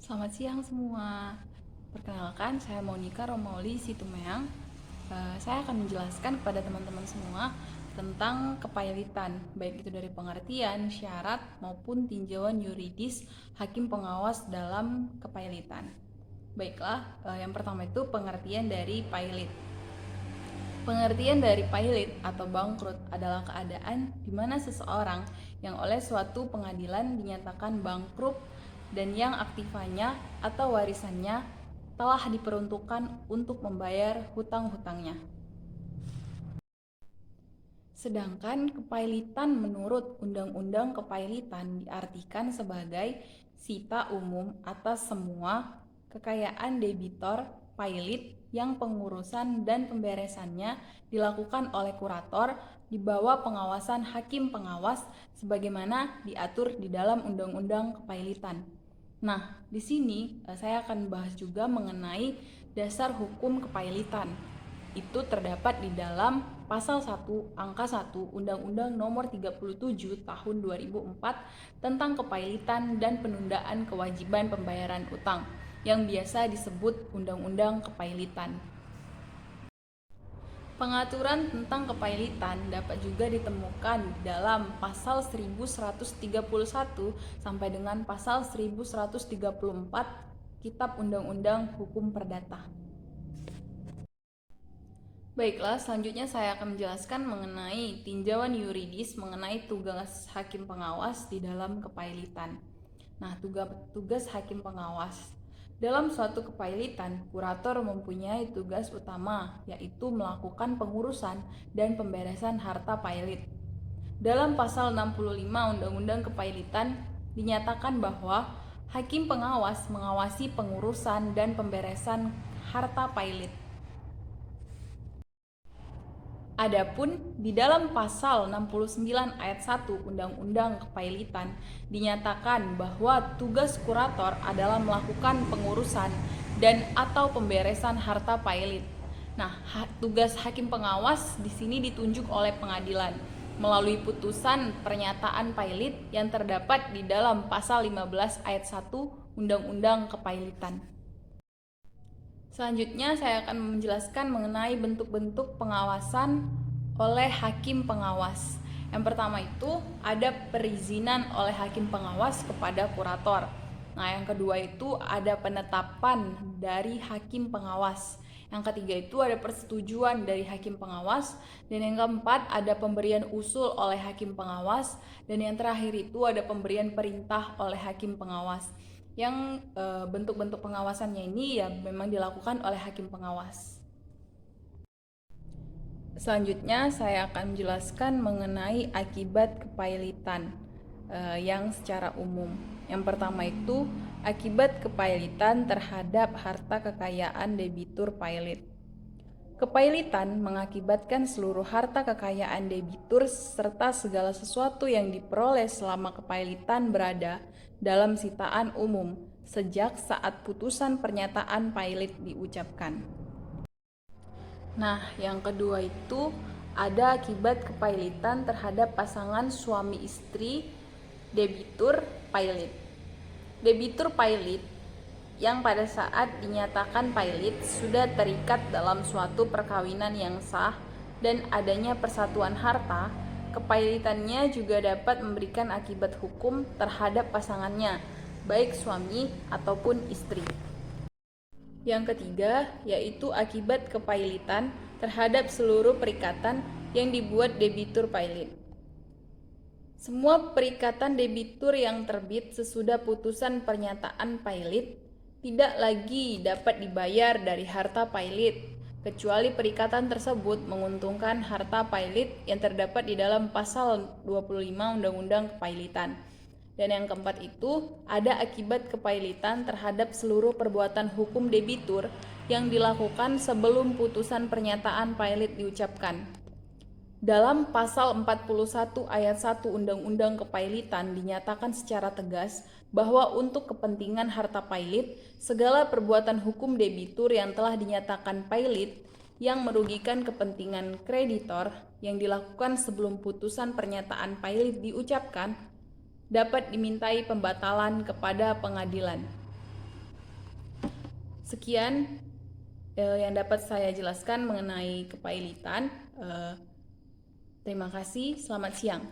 Selamat siang semua. Perkenalkan, saya Monica Romauli Situmeang. Saya akan menjelaskan kepada teman-teman semua tentang kepailitan, baik itu dari pengertian, syarat, maupun tinjauan yuridis hakim pengawas dalam kepailitan. Baiklah, yang pertama itu pengertian dari pailit. Pengertian dari pailit atau bangkrut adalah keadaan di mana seseorang yang oleh suatu pengadilan dinyatakan bangkrut dan yang aktifannya atau warisannya telah diperuntukkan untuk membayar hutang-hutangnya. Sedangkan kepailitan menurut Undang-Undang Kepailitan diartikan sebagai sita umum atas semua kekayaan debitor pailit yang pengurusan dan pemberesannya dilakukan oleh kurator di bawah pengawasan hakim pengawas sebagaimana diatur di dalam Undang-Undang Kepailitan. Nah, di sini saya akan bahas juga mengenai dasar hukum kepailitan. Itu terdapat di dalam Pasal 1 Angka 1 Undang-Undang Nomor 37 Tahun 2004 tentang kepailitan dan penundaan kewajiban pembayaran utang yang biasa disebut Undang-Undang Kepailitan. Pengaturan tentang kepailitan dapat juga ditemukan di dalam pasal 1131 sampai dengan pasal 1134 Kitab Undang-Undang Hukum Perdata. Baiklah, selanjutnya saya akan menjelaskan mengenai tinjauan yuridis mengenai tugas hakim pengawas di dalam kepailitan. Nah, tugas hakim pengawas. Dalam suatu kepailitan, kurator mempunyai tugas utama, yaitu melakukan pengurusan dan pemberesan harta pailit. Dalam pasal 65 Undang-Undang Kepailitan dinyatakan bahwa hakim pengawas mengawasi pengurusan dan pemberesan harta pailit. Adapun di dalam pasal 69 ayat 1 Undang-Undang Kepailitan dinyatakan bahwa tugas kurator adalah melakukan pengurusan dan atau pemberesan harta pailit. Nah, tugas hakim pengawas di sini ditunjuk oleh pengadilan melalui putusan pernyataan pailit yang terdapat di dalam pasal 15 ayat 1 Undang-Undang Kepailitan. Selanjutnya saya akan menjelaskan mengenai bentuk-bentuk pengawasan oleh hakim pengawas. Yang pertama itu ada perizinan oleh hakim pengawas kepada kurator. Nah, yang kedua itu ada penetapan dari hakim pengawas. Yang ketiga itu ada persetujuan dari hakim pengawas. Dan yang keempat ada pemberian usul oleh hakim pengawas. Dan yang terakhir itu ada pemberian perintah oleh hakim pengawas. Yang bentuk-bentuk pengawasannya ini ya memang dilakukan oleh hakim pengawas. Selanjutnya saya akan menjelaskan mengenai akibat kepailitan yang secara umum. Yang pertama itu akibat kepailitan terhadap harta kekayaan debitur pailit. Kepailitan mengakibatkan seluruh harta kekayaan debitur serta segala sesuatu yang diperoleh selama kepailitan berada dalam sitaan umum sejak saat putusan pernyataan pailit diucapkan. Nah, yang kedua itu ada akibat kepailitan terhadap pasangan suami istri debitur pailit. Debitur pailit yang pada saat dinyatakan pailit sudah terikat dalam suatu perkawinan yang sah dan adanya persatuan harta, kepailitannya juga dapat memberikan akibat hukum terhadap pasangannya, baik suami ataupun istri. Yang ketiga, yaitu akibat kepailitan terhadap seluruh perikatan yang dibuat debitur pailit. Semua perikatan debitur yang terbit sesudah putusan pernyataan pailit tidak lagi dapat dibayar dari harta pailit, kecuali perikatan tersebut menguntungkan harta pailit yang terdapat di dalam pasal 25 Undang-Undang Kepailitan. Dan yang keempat itu ada akibat kepailitan terhadap seluruh perbuatan hukum debitur yang dilakukan sebelum putusan pernyataan pailit diucapkan. Dalam pasal 41 ayat 1 Undang-Undang Kepailitan dinyatakan secara tegas bahwa untuk kepentingan harta pailit, segala perbuatan hukum debitur yang telah dinyatakan pailit yang merugikan kepentingan kreditor yang dilakukan sebelum putusan pernyataan pailit diucapkan dapat dimintai pembatalan kepada pengadilan. Sekian yang dapat saya jelaskan mengenai kepailitan. Terima kasih, selamat siang.